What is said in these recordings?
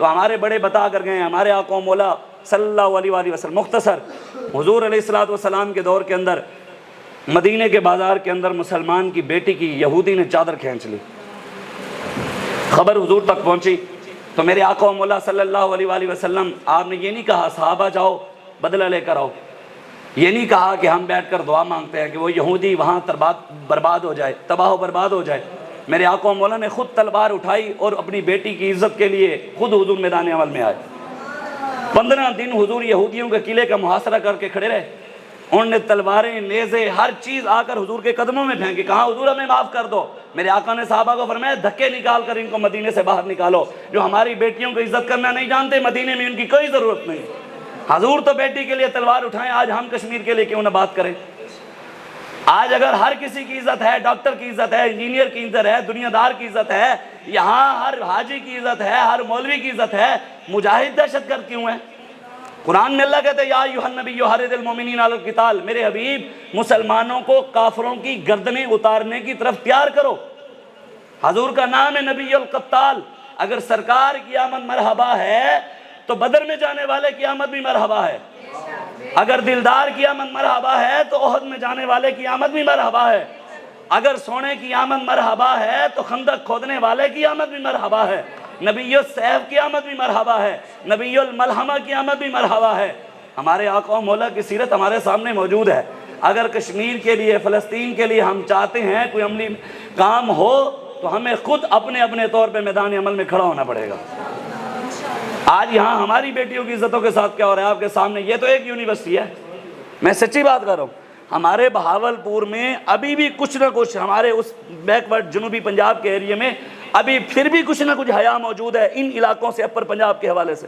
تو ہمارے بڑے بتا کر گئے، ہمارے آقا و مولا صلی اللہ علیہ وآلہ وسلم مختصر حضور علیہ الصلوۃ والسلام کے دور کے اندر مدینے کے بازار کے اندر مسلمان کی بیٹی کی یہودی نے چادر کھینچ لی، خبر حضور تک پہنچی تو میرے آقا و مولا صلی اللہ علیہ وآلہ وسلم آپ نے یہ نہیں کہا صحابہ جاؤ بدلہ لے کر آؤ، یہ نہیں کہا کہ ہم بیٹھ کر دعا مانگتے ہیں کہ وہ یہودی وہاں برباد ہو جائے، تباہ و برباد ہو جائے۔ میرے آقا و مولا نے خود تلوار اٹھائی اور اپنی بیٹی کی عزت کے لیے خود حضور میدان عمل میں آئے۔ 15 دن حضور یہودیوں کے قلعے کا محاصرہ کر کے کھڑے رہے، انہوں نے تلواریں نیزے ہر چیز آ کر حضور کے قدموں میں پھینکی، کہا حضور ہمیں معاف کر دو۔ میرے آقا نے صحابہ کو فرمایا دھکے نکال کر ان کو مدینے سے باہر نکالو، جو ہماری بیٹیوں کو عزت کرنا نہیں جانتے مدینے میں ان کی کوئی ضرورت نہیں۔ حضور تو بیٹی کے لیے تلوار اٹھائیں، آج ہم کشمیر کے لیے کیوں نہ بات کریں؟ آج اگر ہر کسی کی عزت ہے، ڈاکٹر کی عزت ہے، انجینئر کی عزت ہے، دنیا دار کی عزت ہے، یہاں ہر حاجی کی عزت ہے، ہر مولوی کی عزت ہے، مجاہد دہشت گرد کیوں ہے؟ قرآن میں اللہ کہتے ہیں یا ایھا النبی حرض المؤمنین علی القتال، میرے حبیب مسلمانوں کو کافروں کی گردنیں اتارنے کی طرف تیار کرو۔ حضور کا نام ہے نبی القتال، اگر سرکار کی آمد مرحبا ہے تو بدر میں جانے والے کی آمد بھی مرحبا ہے، اگر دلدار کی آمد مرحبا ہے تو احد میں جانے والے کی آمد بھی مرحبا ہے، اگر سونے کی آمد مرحبا ہے تو خندق کھودنے والے کی آمد بھی مرحبا ہے، نبی السیف کی آمد بھی مرحبا ہے، نبی الملحمہ کی آمد بھی مرحبا ہے۔ ہمارے آقا و مولا کی سیرت ہمارے سامنے موجود ہے۔ اگر کشمیر کے لیے، فلسطین کے لیے ہم چاہتے ہیں کوئی عملی کام ہو تو ہمیں خود اپنے اپنے طور پہ میدان عمل میں کھڑا ہونا پڑے گا۔ آج یہاں ہماری بیٹیوں کی عزتوں کے ساتھ کیا ہو رہا ہے آپ کے سامنے، یہ تو ایک یونیورسٹی ہے، میں سچی بات کر رہا ہوں۔ ہمارے بہاولپور میں ابھی بھی کچھ نہ کچھ، ہمارے اس بیک ورڈ جنوبی پنجاب کے ایریے میں ابھی پھر بھی کچھ نہ کچھ حیا موجود ہے، ان علاقوں سے اپر پنجاب کے حوالے سے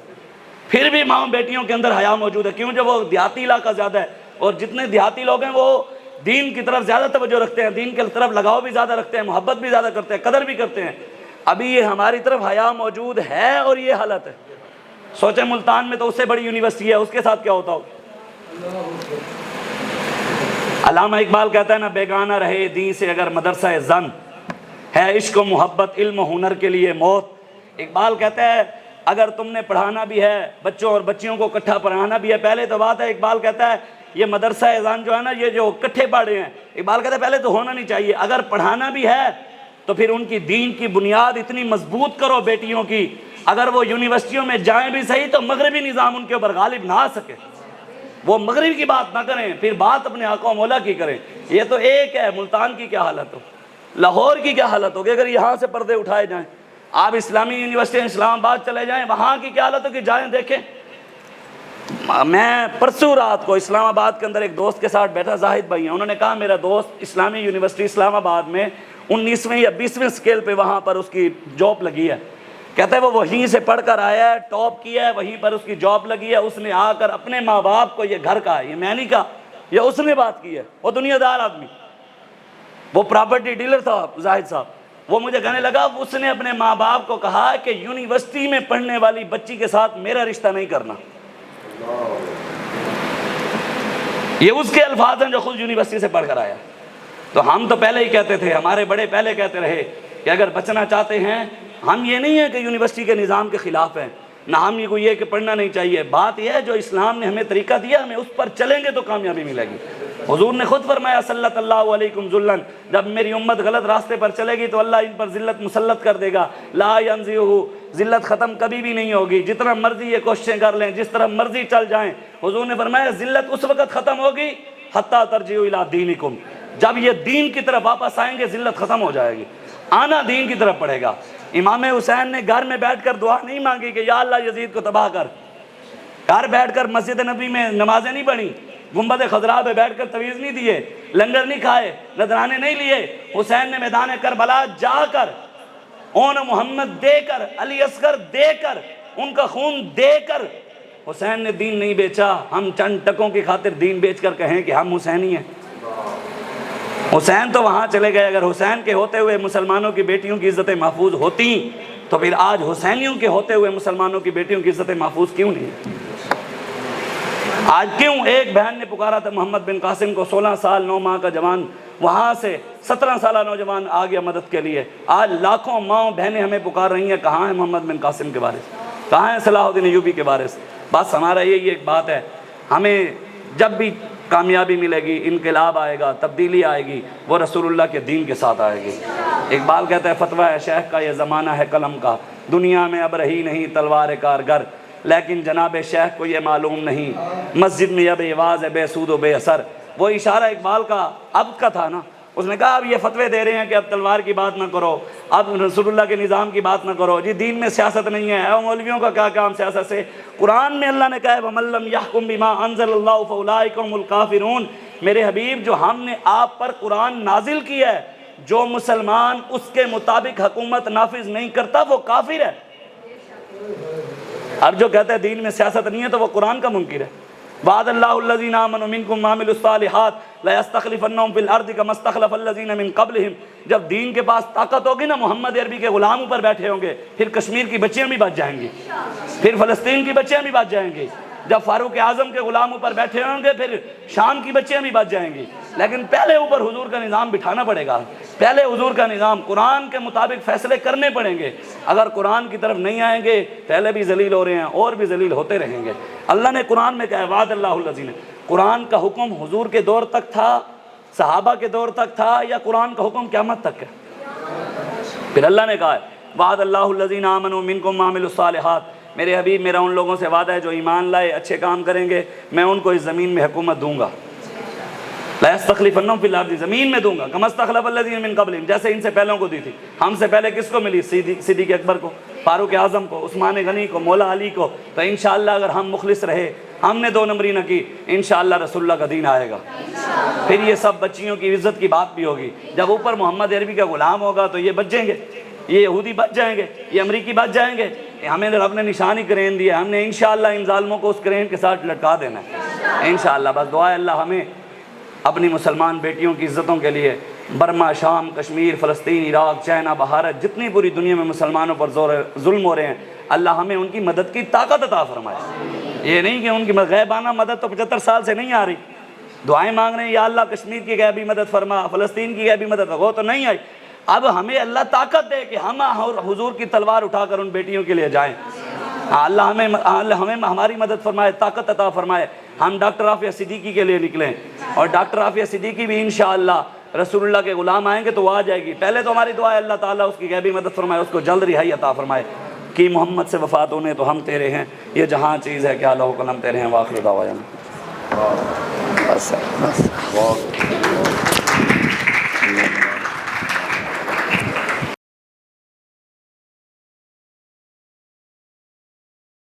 پھر بھی ماں بیٹیوں کے اندر حیا موجود ہے۔ کیوں؟ جب وہ دیہاتی علاقہ زیادہ ہے، اور جتنے دیہاتی لوگ ہیں وہ دین کی طرف زیادہ توجہ رکھتے ہیں، دین کی طرف لگاؤ بھی زیادہ رکھتے ہیں، محبت بھی زیادہ کرتے ہیں، قدر بھی کرتے ہیں۔ ابھی یہ ہماری طرف حیا موجود ہے اور یہ حالت ہے۔ سوچیں ملتان میں تو اس سے بڑی یونیورسٹی ہے، اس کے ساتھ کیا ہوتا ہو۔ علامہ اقبال کہتا ہے نا بیگانہ رہے دین سے اگر مدرسہ زن، ہے عشق و محبت علم و ہنر کے لیے موت۔ اقبال کہتا ہے اگر تم نے پڑھانا بھی ہے بچوں اور بچیوں کو اکٹھا پڑھانا بھی ہے، پہلے تو بات ہے اقبال کہتا ہے یہ مدرسہ زن جو ہے نا، یہ جو اکٹھے پڑھے ہیں، اقبال کہتا ہے پہلے تو ہونا نہیں چاہیے، اگر پڑھانا بھی ہے تو پھر ان کی دین کی بنیاد اتنی مضبوط کرو بیٹیوں کی، اگر وہ یونیورسٹیوں میں جائیں بھی صحیح تو مغربی نظام ان کے اوپر غالب نہ آ سکے، وہ مغرب کی بات نہ کریں، پھر بات اپنے آقا و مولا کی کریں۔ یہ تو ایک ہے، ملتان کی کیا حالت ہو، لاہور کی کیا حالت ہوگی اگر یہاں سے پردے اٹھائے جائیں۔ آپ اسلامی یونیورسٹی اسلام آباد چلے جائیں، وہاں کی کیا حالت ہوگی، جائیں دیکھیں۔ میں پرسوں رات کو اسلام آباد کے اندر ایک دوست کے ساتھ بیٹھا، زاہد بھائی ہیں، انہوں نے کہا میرا دوست اسلامی یونیورسٹی اسلام آباد میں 19ویں یا 20ویں اسکیل پہ وہاں پر اس کی جاب لگی ہے، کہتا ہے وہ وہیں سے پڑھ کر آیا ہے، ٹاپ کیا ہے، وہیں پر اس کی جاب لگی ہے، اس نے آ کر اپنے ماں باپ کو یہ گھر کہا، یہ میں نہیں کہا، یہ اس نے بات کی ہے، وہ دنیا دار آدمی، وہ پراپرٹی ڈیلر تھا زاہد صاحب، وہ مجھے کہنے لگا اس نے اپنے ماں باپ کو کہا کہ یونیورسٹی میں پڑھنے والی بچی کے ساتھ میرا رشتہ نہیں کرنا۔ یہ اس کے الفاظ ہیں جو خود یونیورسٹی سے پڑھ کر آیا۔ تو ہم تو پہلے ہی کہتے تھے، ہمارے بڑے پہلے کہتے رہے کہ اگر بچنا چاہتے ہیں، ہم یہ نہیں ہے کہ یونیورسٹی کے نظام کے خلاف ہیں، نہ ہم یہ کوئی یہ کہ پڑھنا نہیں چاہیے، بات یہ ہے جو اسلام نے ہمیں طریقہ دیا ہمیں اس پر چلیں گے تو کامیابی ملے گی۔ حضور نے خود فرمایا صلی اللہ علیکم ذلن، جب میری امت غلط راستے پر چلے گی تو اللہ ان پر ذلت مسلط کر دے گا، لا ینزعہ، ذلت ختم کبھی بھی نہیں ہوگی، جتنا مرضی یہ کوششیں کر لیں، جس طرح مرضی چل جائیں۔ حضور نے فرمایا ذلت اس وقت ختم ہوگی حتی ترجعوا الی دینکم، جب یہ دین کی طرف واپس آئیں گے ذلت ختم ہو جائے گی، آنا دین کی طرف پڑے گا۔ امام حسین نے گھر میں بیٹھ کر دعا نہیں مانگی کہ یا اللہ یزید کو تباہ کر، گھر بیٹھ کر مسجد نبی میں نمازیں نہیں پڑھی، گنبد خضراء پہ بیٹھ کر تویز نہیں دیے، لنگر نہیں کھائے، نذرانے نہیں لیے۔ حسین نے میدان کربلا جا کر اون محمد دے کر، علی اصغر دے کر، ان کا خون دے کر حسین نے دین نہیں بیچا۔ ہم چند ٹکوں کی خاطر دین بیچ کر کہیں کہ ہم حسینی ہیں۔ حسین تو وہاں چلے گئے، اگر حسین کے ہوتے ہوئے مسلمانوں کی بیٹیوں کی عزتیں محفوظ ہوتی تو پھر آج حسینیوں کے ہوتے ہوئے مسلمانوں کی بیٹیوں کی عزتیں محفوظ کیوں نہیں؟ آج کیوں ایک بہن نے پکارا تھا محمد بن قاسم کو، 16 سال 9 ماہ کا جوان، وہاں سے 17 سالہ نوجوان آ گیا مدد کے لیے۔ آج لاکھوں ماں بہنیں ہمیں پکار رہی ہیں کہاں ہے محمد بن قاسم کے بارے میں۔ کہاں ہے صلاح الدین ایوبی کے وارث؟ بس ہمارا یہی ایک بات ہے، ہمیں جب بھی کامیابی ملے گی، انقلاب آئے گا، تبدیلی آئے گی، وہ رسول اللہ کے دین کے ساتھ آئے گی۔ اقبال کہتا ہے فتویٰ ہے شیخ کا یہ زمانہ ہے قلم کا، دنیا میں اب رہی نہیں تلوار کارگر، لیکن جناب شیخ کو یہ معلوم نہیں مسجد میں اب آواز ہے بے سود و بے اثر۔ وہ اشارہ اقبال کا اب کا تھا نا، اس نے کہا اب یہ فتوے دے رہے ہیں کہ اب تلوار کی بات نہ کرو، اب رسول اللہ کے نظام کی بات نہ کرو، جی دین میں سیاست نہیں ہے، اے مولویوں کا کیا کام سیاست سے؟ قرآن میں اللہ نے کہا ہے وَمَن لَّمْ يَحْكُم بِمَا أَنزَلَ اللَّهُ فَأُولَٰئِكَ هُمُ الْكَافِرُونَ۔ میرے حبیب جو ہم نے آپ پر قرآن نازل کیا ہے، جو مسلمان اس کے مطابق حکومت نافذ نہیں کرتا وہ کافر ہے۔ اور جو کہتا ہے دین میں سیاست نہیں ہے تو وہ قرآن کا منکر ہے۔ وعد اللہ الذین آمنوا منکم وعملوا الصالحات لیستخلفنہم فی الارض کما استخلف الذین من قبلہم۔ جب دین کے پاس طاقت ہوگی نا، محمد عربی کے غلاموں پر بیٹھے ہوں گے، پھر کشمیر کی بچیاں بھی بچ جائیں گی، پھر فلسطین کی بچیاں بھی بچ جائیں گی۔ جب فاروق اعظم کے غلاموں پر بیٹھے ہوں گے، پھر شام کی بچیاں بھی بچ جائیں گی۔ لیکن پہلے اوپر حضور کا نظام بٹھانا پڑے گا، پہلے حضور کا نظام قرآن کے مطابق فیصلے کرنے پڑیں گے۔ اگر قرآن کی طرف نہیں آئیں گے، پہلے بھی ذلیل ہو رہے ہیں اور بھی ذلیل ہوتے رہیں گے۔ اللہ نے قرآن میں کہا وعد اللہ الذین، قرآن کا حکم حضور کے دور تک تھا، صحابہ کے دور تک تھا، یا قرآن کا حکم قیامت تک ہے؟ پھر اللہ نے کہا وعد اللہ الذین آمنوا منکم وعملوا الصالحات، میرے حبیب میرا ان لوگوں سے وعدہ ہے جو ایمان لائے اچھے کام کریں گے، میں ان کو اس زمین میں حکومت دوں گا۔ لَيَسْتَخْلِفَنَّهُمْ فِي الْأَرْضِ، زمین میں دوں گا، كَمَا اسْتَخْلَفَ الَّذِينَ مِن قَبْلِهِمْ، جیسے ان سے پہلوں کو دی تھی۔ ہم سے پہلے کس کو ملی؟ صدیق اکبر کو، فاروق اعظم کو، عثمان غنی کو، مولا علی کو۔ تو انشاءاللہ اگر ہم مخلص رہے، ہم نے دو نمبری نہ کی، انشاءاللہ رسول اللہ کا دین آئے گا۔ پھر یہ سب بچیوں کی عزت کی بات بھی ہوگی۔ جب اوپر محمد عربی کا غلام ہوگا تو یہ بچ جائیں گے، یہ یہودی بچ جائیں گے، یہ امریکی بچ جائیں گے۔ ہمیں رب نے نشانی کرین دیا، ہم نے انشاءاللہ ان ظالموں کو اس کرین کے ساتھ لٹکا دینا ہے انشاءاللہ۔ بس دعا ہے اللہ ہمیں اپنی مسلمان بیٹیوں کی عزتوں کے لیے، برما، شام، کشمیر، فلسطین، عراق، چائنا، بھارت، جتنی پوری دنیا میں مسلمانوں پر ظلم ہو رہے ہیں، اللہ ہمیں ان کی مدد کی طاقت عطا فرمائے۔ یہ نہیں کہ ان کی غیبانہ مدد تو 75 سال سے نہیں آ رہی، دعائیں مانگ رہے ہیں یا اللہ کشمیر کی غیبی مدد فرما، فلسطین کی غیبی مدد، وہ تو نہیں آئی۔ اب ہمیں اللہ طاقت دے کہ ہم حضور کی تلوار اٹھا کر ان بیٹیوں کے لیے جائیں۔ اللہ ہمیں ہماری مدد فرمائے، طاقت عطا فرمائے، ہم ڈاکٹر عافیہ صدیقی کے لیے نکلیں، اور ڈاکٹر عافیہ صدیقی بھی انشاءاللہ رسول اللہ کے غلام آئیں گے تو وہ آ جائے گی۔ پہلے تو ہماری دعا ہے اللہ تعالیٰ اس کی غیبی مدد فرمائے، اس کو جلد رہائی عطا فرمائے۔ کہ محمد سے وفات ہونے تو ہم تیرے ہیں، یہ جہاں چیز ہے کیا لوح قلم تیرے ہیں۔ واخر دعوانا بس